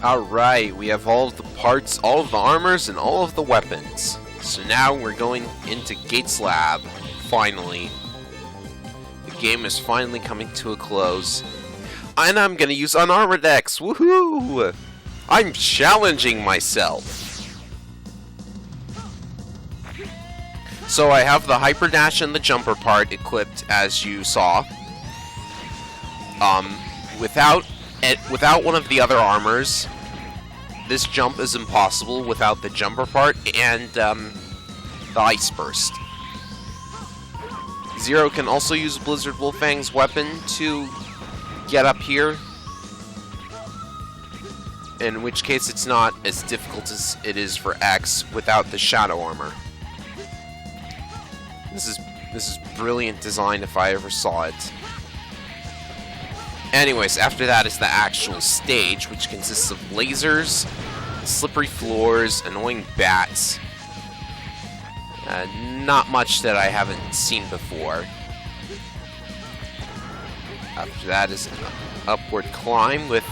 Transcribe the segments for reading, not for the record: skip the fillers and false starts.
Alright, we have all of the parts, all of the armors, and all of the weapons. So now we're going into Gates Lab, finally. The game is finally coming to a close. And I'm gonna use Unarmored X, woohoo! I'm challenging myself. So I have the Hyper Dash and the Jumper part equipped, as you saw. Without one of the other armors, this jump is impossible without the Jumper part and the Ice Burst. Zero can also use Blizzard Wolfang's weapon to get up here, in which case it's not as difficult as it is for X without the Shadow Armor. This is brilliant design if I ever saw it. Anyways, after that is the actual stage, which consists of lasers, slippery floors, annoying bats. Not much that I haven't seen before. After that is an upward climb with...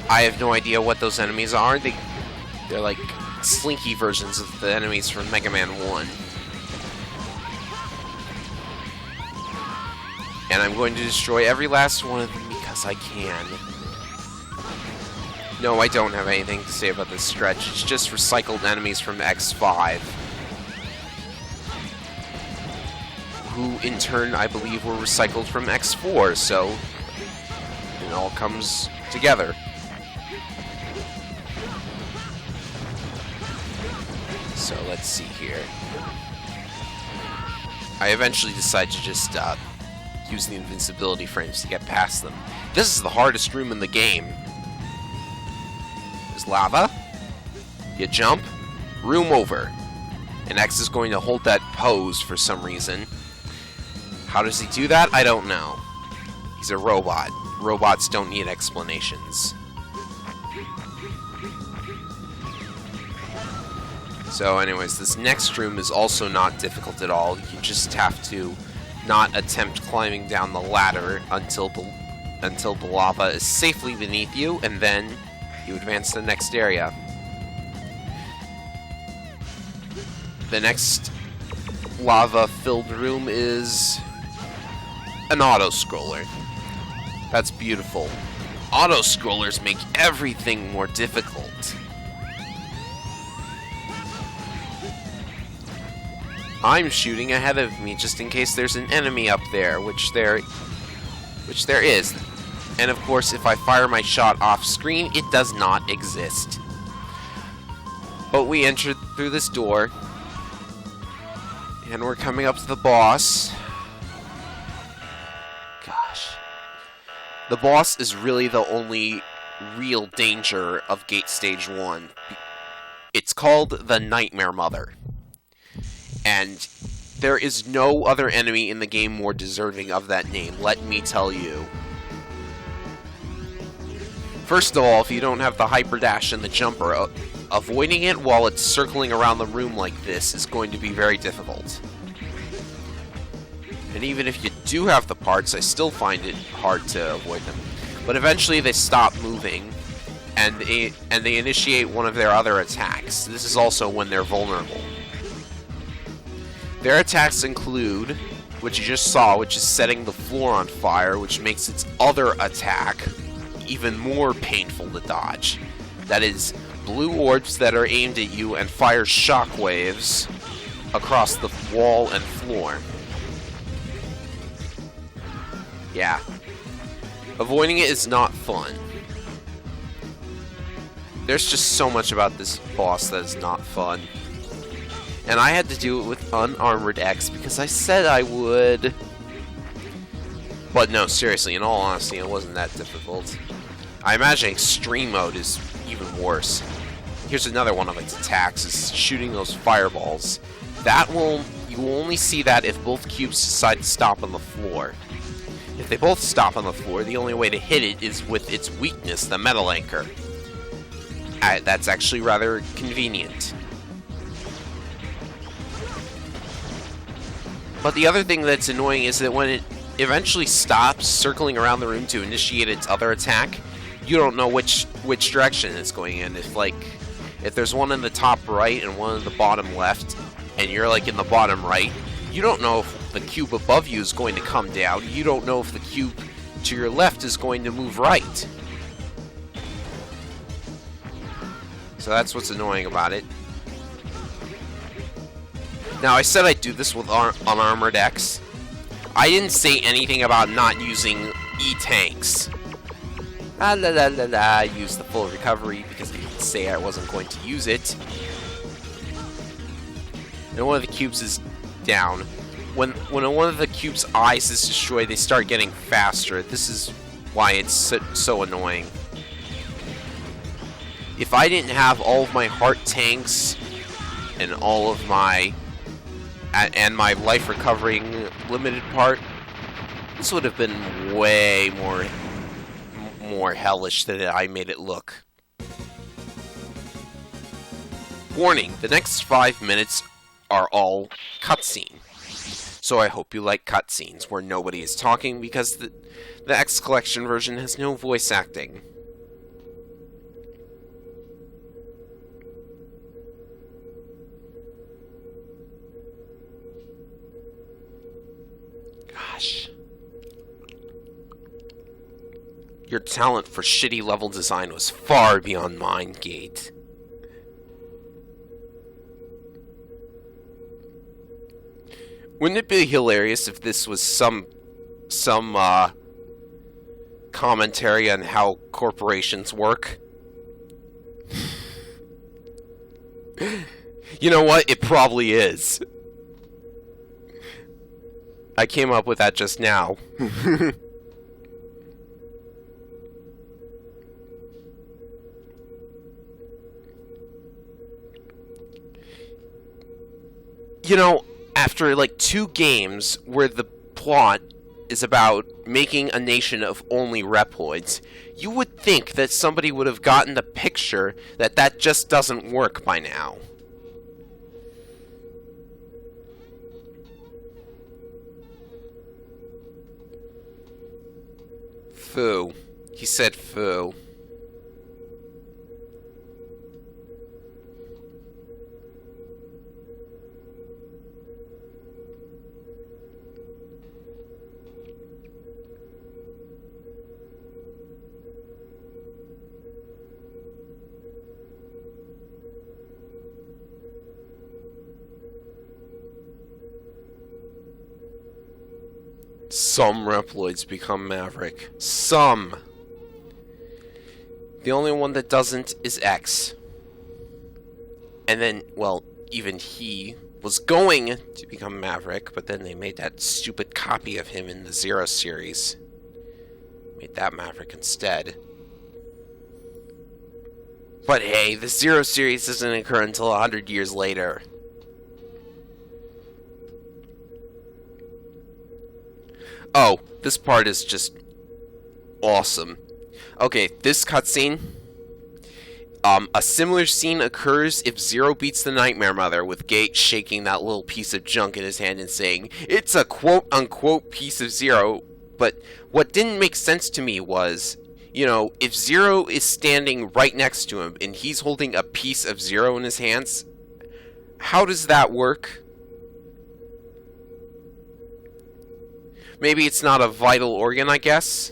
I have no idea what those enemies are. They're like slinky versions of the enemies from Mega Man 1. And I'm going to destroy every last one of them because I can. No, I don't have anything to say about this stretch. It's just recycled enemies from X5. Who, in turn, I believe were recycled from X4, so it all comes together. So, let's see here. I eventually decide to just, use the invincibility frames to get past them. This is the hardest room in the game. There's lava. You jump. Room over. And X is going to hold that pose for some reason. How does he do that? I don't know. He's a robot. Robots don't need explanations. So anyways, this next room is also not difficult at all. You just have to not attempt climbing down the ladder until the lava is safely beneath you, and then you advance to the next area. The next lava-filled room is an auto-scroller. That's beautiful. Auto-scrollers make everything more difficult. I'm shooting ahead of me just in case there's an enemy up there, which there is. And of course, if I fire my shot off screen, it does not exist. But we entered through this door, and we're coming up to the boss. Gosh. The boss is really the only real danger of Gate Stage 1. It's called the Nightmare Mother. And there is no other enemy in the game more deserving of that name, let me tell you. First of all, if you don't have the Hyper Dash and the Jumper, avoiding it while it's circling around the room like this is going to be very difficult. And even if you do have the parts, I still find it hard to avoid them. But eventually they stop moving, and they initiate one of their other attacks. This is also when they're vulnerable. Their attacks include, which you just saw, which is setting the floor on fire, which makes its other attack even more painful to dodge. That is, blue orbs that are aimed at you and fire shockwaves across the wall and floor. Yeah. Avoiding it is not fun. There's just so much about this boss that is not fun. And I had to do it with Unarmored X because I said I would. But no, seriously, in all honesty, it wasn't that difficult. I imagine Extreme Mode is even worse. Here's another one of its attacks, is shooting those fireballs. You will only see that if both cubes decide to stop on the floor. If they both stop on the floor, the only way to hit it is with its weakness, the Metal Anchor. That's actually rather convenient. But the other thing that's annoying is that when it eventually stops circling around the room to initiate its other attack, you don't know which direction it's going in. If there's one in the top right and one in the bottom left, and you're like in the bottom right, you don't know if the cube above you is going to come down. You don't know if the cube to your left is going to move right. So that's what's annoying about it. Now, I said I'd do this with Unarmored X. I didn't say anything about not using E-Tanks. La la la la la, I used the full recovery because I didn't say I wasn't going to use it. And one of the cubes is down. When one of the cube's eyes is destroyed, they start getting faster. This is why it's so annoying. If I didn't have all of my heart tanks and all of my life recovering limited part, this would have been way more hellish than I made it look. Warning, the next 5 minutes are all cutscene. So I hope you like cutscenes where nobody is talking, because the X Collection version has no voice acting. Gosh. Your talent for shitty level design was far beyond mine, Gate. Wouldn't it be hilarious if this was some commentary on how corporations work? You know what? It probably is. I came up with that just now. You know, after like 2 games where the plot is about making a nation of only Reploids, you would think that somebody would have gotten the picture that that just doesn't work by now. Foo. He said foo. Some Reploids become Maverick. Some. The only one that doesn't is X. And then, well, even he was going to become Maverick, but then they made that stupid copy of him in the Zero series. Made that Maverick instead. But hey, the Zero series doesn't occur until 100 years later. Oh, this part is just awesome. Okay, this cutscene. A similar scene occurs if Zero beats the Nightmare Mother, with Gate shaking that little piece of junk in his hand and saying, "It's a quote-unquote piece of Zero." But what didn't make sense to me was, you know, if Zero is standing right next to him and he's holding a piece of Zero in his hands, how does that work? Maybe it's not a vital organ, I guess?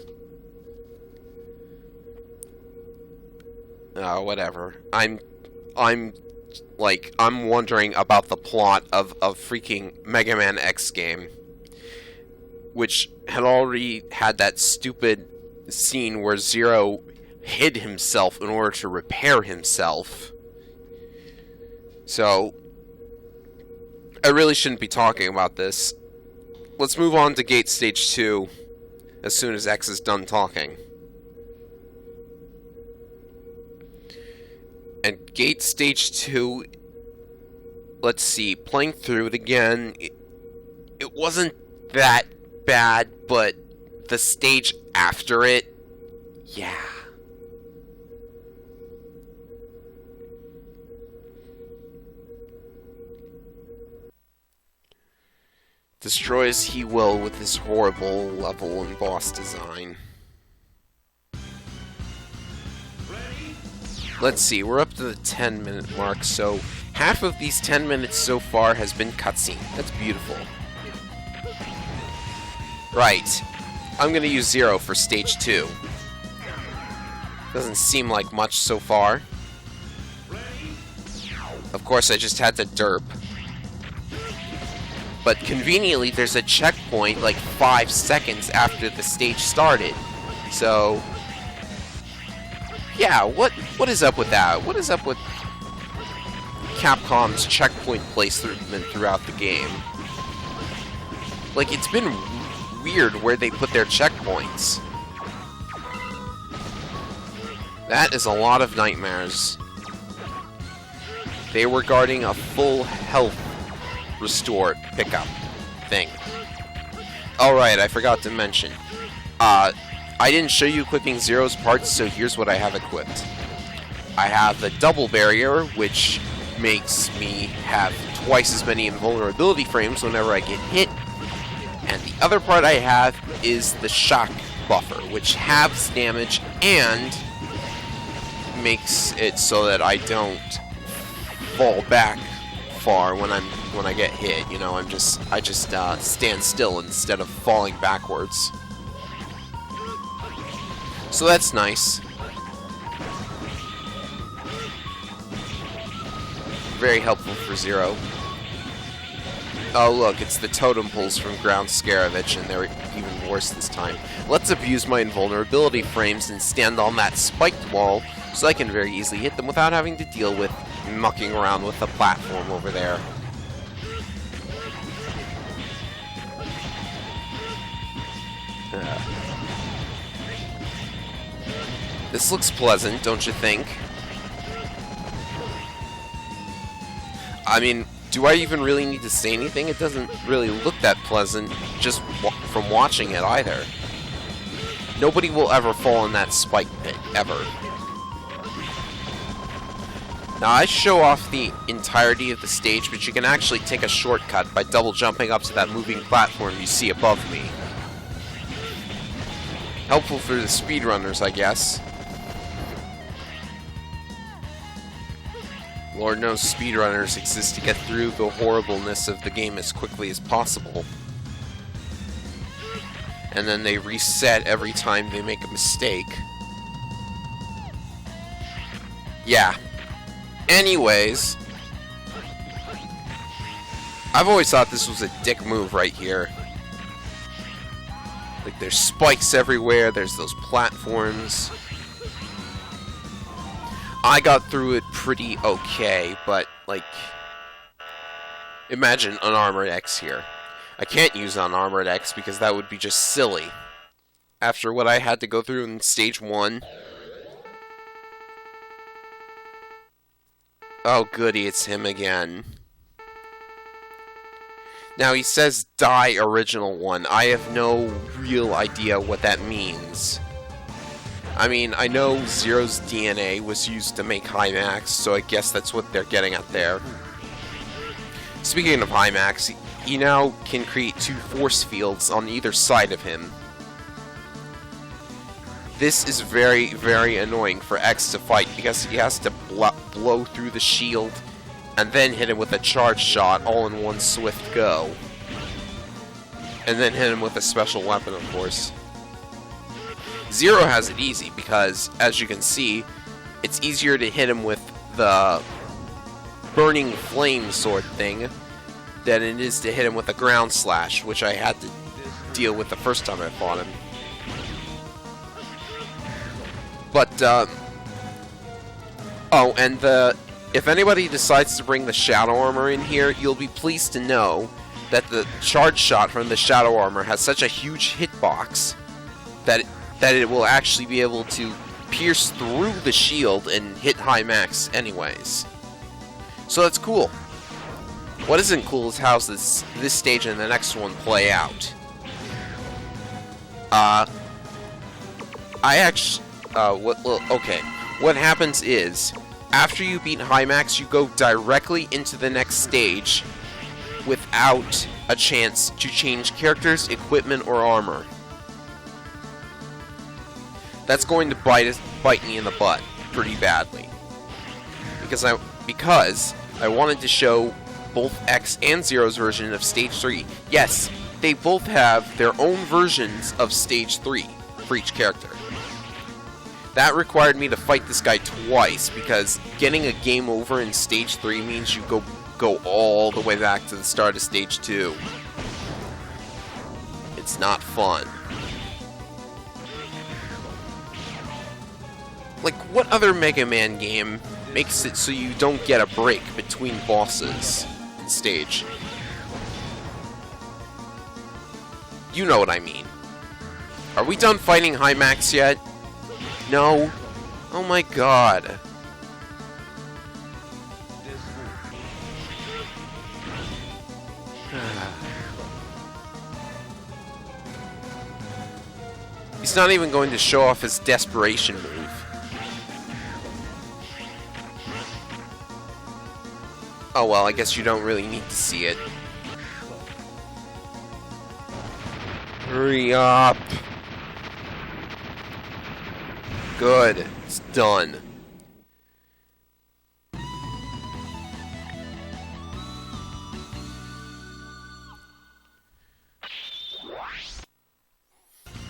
Whatever. I'm wondering about the plot of freaking Mega Man X game, which had already had that stupid scene where Zero hid himself in order to repair himself. So, I really shouldn't be talking about this. Let's move on to Gate Stage 2 as soon as X is done talking. And Gate Stage 2, let's see, playing through it again, it wasn't that bad, but the stage after it, yeah. Destroy as he will with his horrible level and boss design. Let's see, we're up to the 10-minute mark, so half of these 10 minutes so far has been cutscene. That's beautiful. Right. I'm gonna use Zero for stage 2. Doesn't seem like much so far. Of course, I just had to derp. But conveniently, there's a checkpoint like 5 seconds after the stage started. So, yeah, what is up with that? What is up with Capcom's checkpoint placement throughout the game? Like, it's been weird where they put their checkpoints. That is a lot of nightmares. They were guarding a full health restore pickup thing. Alright, I forgot to mention. I didn't show you equipping Zero's parts, so here's what I have equipped. I have the double barrier, which makes me have twice as many invulnerability frames whenever I get hit. And the other part I have is the shock buffer, which halves damage and makes it so that I don't fall back far when I get hit. You know, I just stand still instead of falling backwards. So that's nice. Very helpful for Zero. Oh look, it's the totem pulls from Ground Scaravich, and they're even worse this time. Let's abuse my invulnerability frames and stand on that spiked wall so I can very easily hit them without having to deal with mucking around with the platform over there. This looks pleasant, don't you think? I mean, do I even really need to say anything? It doesn't really look that pleasant just from watching it either. Nobody will ever fall in that spike pit, ever. Now, I show off the entirety of the stage, but you can actually take a shortcut by double jumping up to that moving platform you see above me. Helpful for the speedrunners, I guess. Lord knows speedrunners exist to get through the horribleness of the game as quickly as possible. And then they reset every time they make a mistake. Yeah. Anyways, I've always thought this was a dick move right here. Like, there's spikes everywhere, there's those platforms. I got through it pretty okay, but, like, imagine Unarmored X here. I can't use Unarmored X because that would be just silly. After what I had to go through in Stage 1. Oh goody, it's him again. Now he says die original one. I have no real idea what that means. I mean, I know Zero's DNA was used to make Hymax, so I guess that's what they're getting at there. Speaking of Hymax, he now can create 2 force fields on either side of him. This is very, very annoying for X to fight because he has to blow through the shield and then hit him with a charge shot all in one swift go. And then hit him with a special weapon, of course. Zero has it easy because, as you can see, it's easier to hit him with the burning flame sword thing than it is to hit him with a ground slash, which I had to deal with the first time I fought him. But, oh, and if anybody decides to bring the Shadow Armor in here, you'll be pleased to know that the charge shot from the Shadow Armor has such a huge hitbox that it will actually be able to pierce through the shield and hit Hymax anyways. So that's cool. What isn't cool is how this stage and the next one play out. What happens is, after you beat Hymax, you go directly into the next stage without a chance to change characters, equipment, or armor. That's going to bite me in the butt. pretty badly. Because I wanted to show both X and Zero's version of Stage 3. Yes, they both have their own versions of Stage 3 for each character. That required me to fight this guy twice, because getting a game over in Stage 3 means you go all the way back to the start of Stage 2. It's not fun. Like, what other Mega Man game makes it so you don't get a break between bosses in stage? You know what I mean. Are we done fighting Hymax yet? No? Oh my god. He's not even going to show off his desperation move. Oh well, I guess you don't really need to see it. Hurry up. Good. It's done.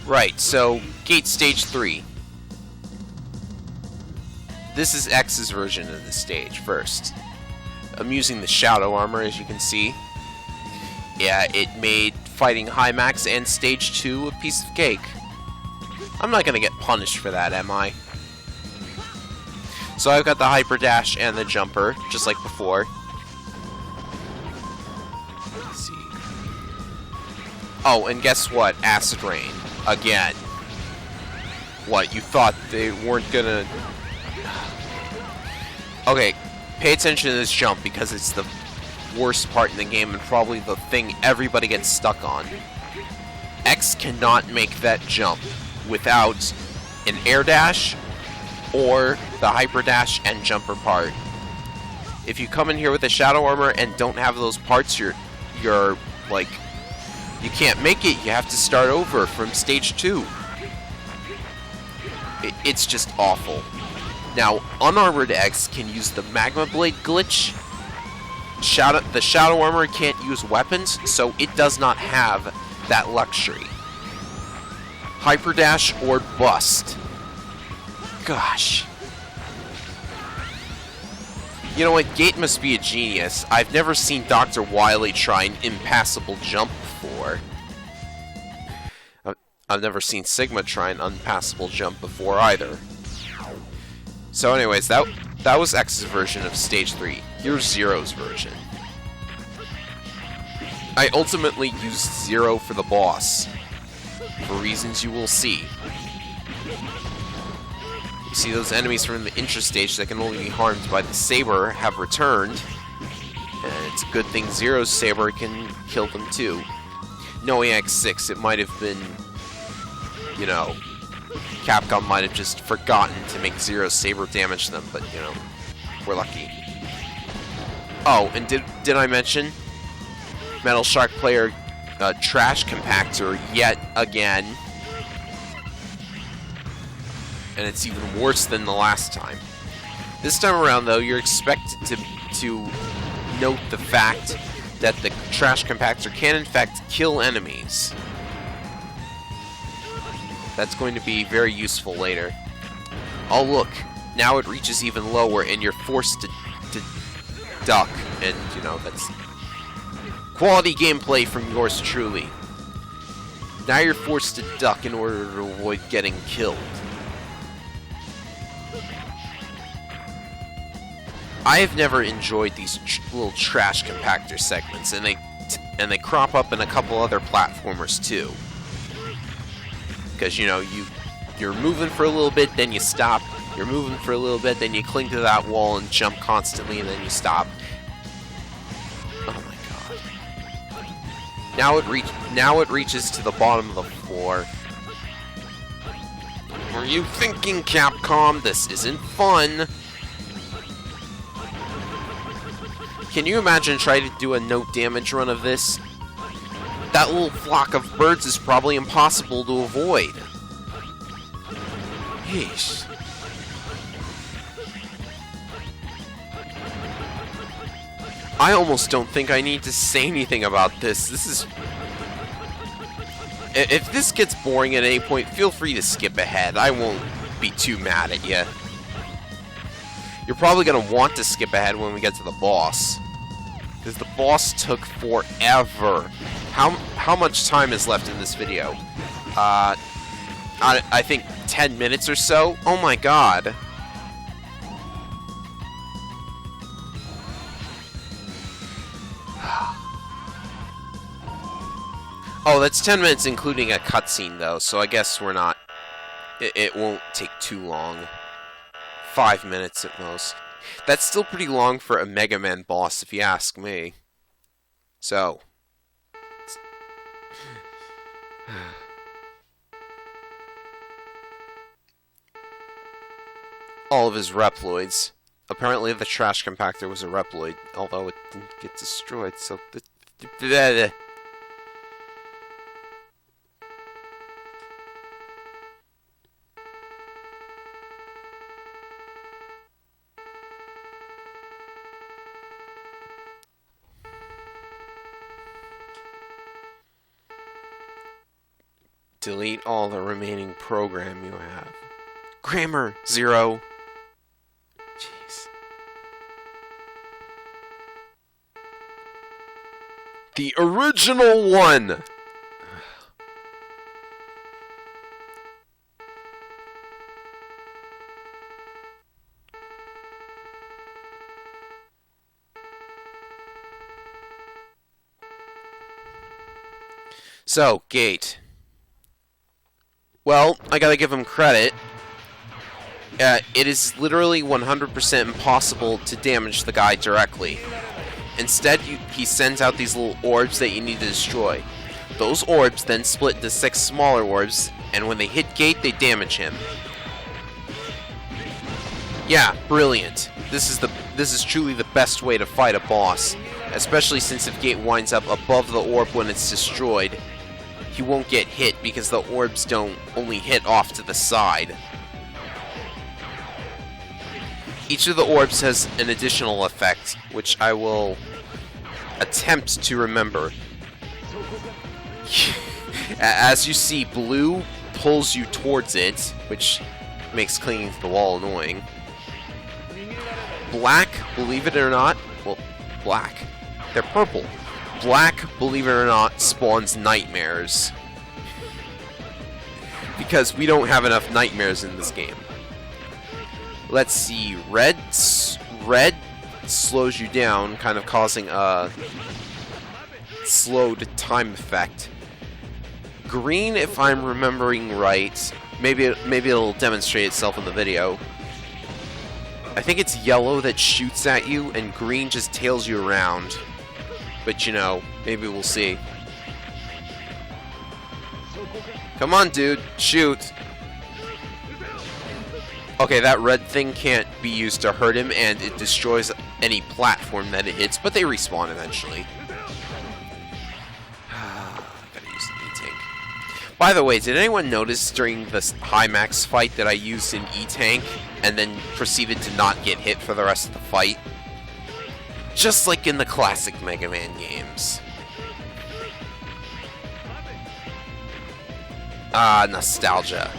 Right, so Gate Stage 3. This is X's version of the stage first. I'm using the Shadow Armor, as you can see. Yeah, it made fighting Hymax and Stage 2 a piece of cake. I'm not gonna get punished for that, am I? So I've got the Hyper Dash and the Jumper, just like before. Let's see. Oh, and guess what? Acid Rain. Again. What, you thought they weren't gonna... Okay, pay attention to this jump, because it's the worst part in the game and probably the thing everybody gets stuck on. X cannot make that jump without an air dash or the hyper dash and jumper part. If you come in here with a Shadow Armor and don't have those parts, you're like, you can't make it. You have to start over from Stage 2. It's just awful. Now, Unarmored X can use the Magma Blade glitch. The Shadow Armor can't use weapons, so it does not have that luxury. Hyper Dash or bust. Gosh. You know what? Gate must be a genius. I've never seen Dr. Wily try an impassable jump before. I've never seen Sigma try an unpassable jump before either. So anyways, that was X's version of Stage 3. Here's Zero's version. I ultimately used Zero for the boss, for reasons you will see. You see, those enemies from the intro stage that can only be harmed by the Saber have returned, and it's a good thing Zero's Saber can kill them too. Knowing X6, it might have been, you know, Capcom might have just forgotten to make Zero's Saber damage them, but, you know, we're lucky. Oh, and did I mention Metal Shark player Trash Compactor yet again? And it's even worse than the last time. This time around, though, you're expected to note the fact that the Trash Compactor can, in fact, kill enemies. That's going to be very useful later. Oh, look. Now it reaches even lower, and you're forced to duck. And, you know, that's quality gameplay from yours truly. Now you're forced to duck in order to avoid getting killed. I have never enjoyed these little Trash Compactor segments, and they crop up in a couple other platformers too. Because, you know, you're moving for a little bit, then you stop. You're moving for a little bit, then you cling to that wall and jump constantly, and then you stop. Oh my god! Now it reaches to the bottom of the floor. Were you thinking, Capcom? This isn't fun. Can you imagine trying to do a no damage run of this? That little flock of birds is probably impossible to avoid. Yeesh. I almost don't think I need to say anything about this. This is... If this gets boring at any point, feel free to skip ahead. I won't be too mad at you. You're probably going to want to skip ahead when we get to the boss. Because the boss took forever. How much time is left in this video? I think 10 minutes or so? Oh my god. Oh, that's 10 minutes including a cutscene, though, so I guess we're not... It won't take too long. 5 minutes at most. That's still pretty long for a Mega Man boss, if you ask me. So... all of his Reploids. Apparently the trash compactor was a Reploid, although it didn't get destroyed, so... delete all the remaining program you have. Grammar 0. Jeez. The original one! So, Gate. Well, I gotta give him credit. It is literally 100% impossible to damage the guy directly. Instead, he sends out these little orbs that you need to destroy. Those orbs then split into 6 smaller orbs, and when they hit Gate, they damage him. Yeah, brilliant. This is truly the best way to fight a boss, especially since if Gate winds up above the orb when it's destroyed, he won't get hit because the orbs don't only hit off to the side. Each of the orbs has an additional effect, which I will attempt to remember. As you see, blue pulls you towards it, which makes clinging to the wall annoying. Black, believe it or not, well, black. They're purple. Black, believe it or not, spawns nightmares. Because we don't have enough nightmares in this game. Let's see, red slows you down, kind of causing a slowed time effect. Green, if I'm remembering right, maybe it'll demonstrate itself in the video. I think it's yellow that shoots at you, and green just tails you around. But you know, maybe we'll see. Come on, dude, shoot. Okay, that red thing can't be used to hurt him, and it destroys any platform that it hits, but they respawn eventually. Gotta use the E-Tank. By the way, did anyone notice during this High-Max fight that I used an E-Tank, and then proceeded to not get hit for the rest of the fight? Just like in the classic Mega Man games. Ah, nostalgia.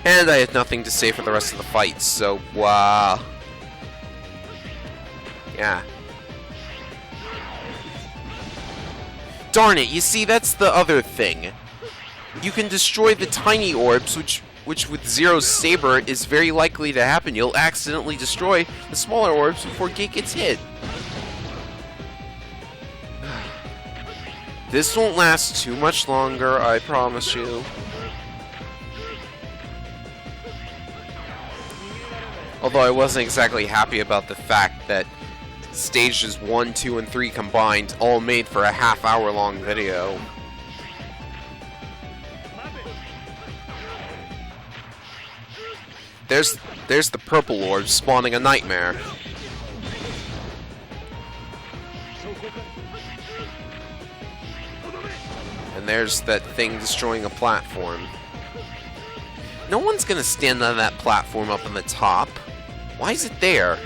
And I had nothing to say for the rest of the fight, so, yeah. Darn it, you see, that's the other thing. You can destroy the tiny orbs, which with Zero's Saber is very likely to happen. You'll accidentally destroy the smaller orbs before Gate gets hit. This won't last too much longer, I promise you. Although I wasn't exactly happy about the fact that stages 1, 2, and 3 combined all made for a half-hour-long video. There's the purple orb spawning a nightmare. And there's that thing destroying a platform. No one's gonna stand on that platform up on the top. Why is it there?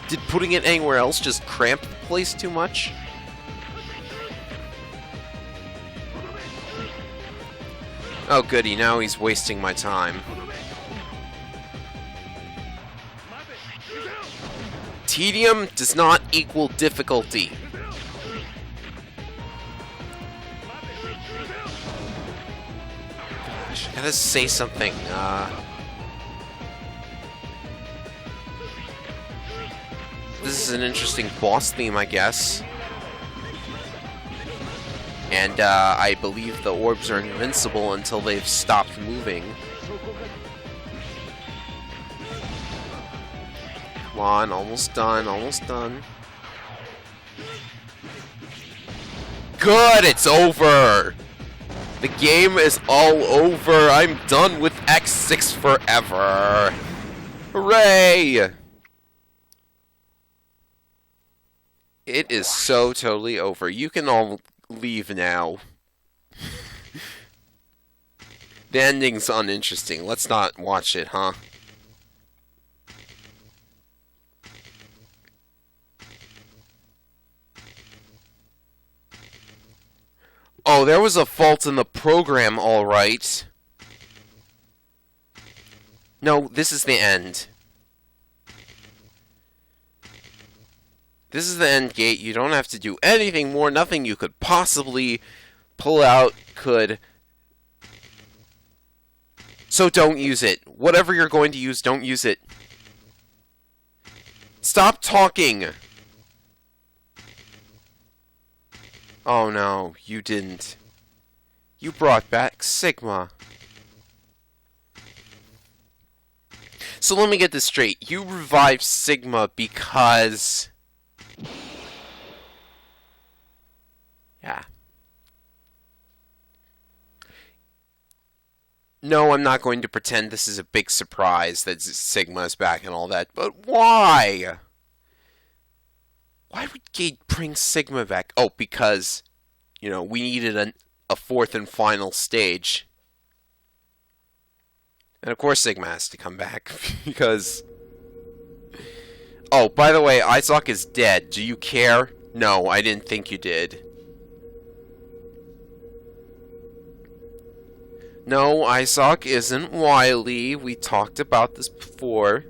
Did putting it anywhere else just cramp the place too much? Oh goody, now he's wasting my time. Tedium does not equal difficulty. Gosh, I gotta say something. This is an interesting boss theme, I guess. And I believe the orbs are invincible until they've stopped moving. Come on, almost done, almost done. Good, it's over! The game is all over. I'm done with X6 forever. Hooray! It is so totally over. You can all leave now. The ending's uninteresting. Let's not watch it, huh? Oh, there was a fault in the program, alright. No, this is the end. This is the end gate. You don't have to do anything more. Nothing you could possibly pull out could. So don't use it. Whatever you're going to use, don't use it. Stop talking! Oh no, you didn't. You brought back Sigma. So let me get this straight. You revived Sigma because... Yeah. No, I'm not going to pretend this is a big surprise that Sigma is back and all that, but why? Why would Gate bring Sigma back? Oh, because, you know, we needed a fourth and final stage. And of course Sigma has to come back, because... Oh, by the way, Isaac is dead. Do you care? No, I didn't think you did. No, Isaac isn't Wily. We talked about this before.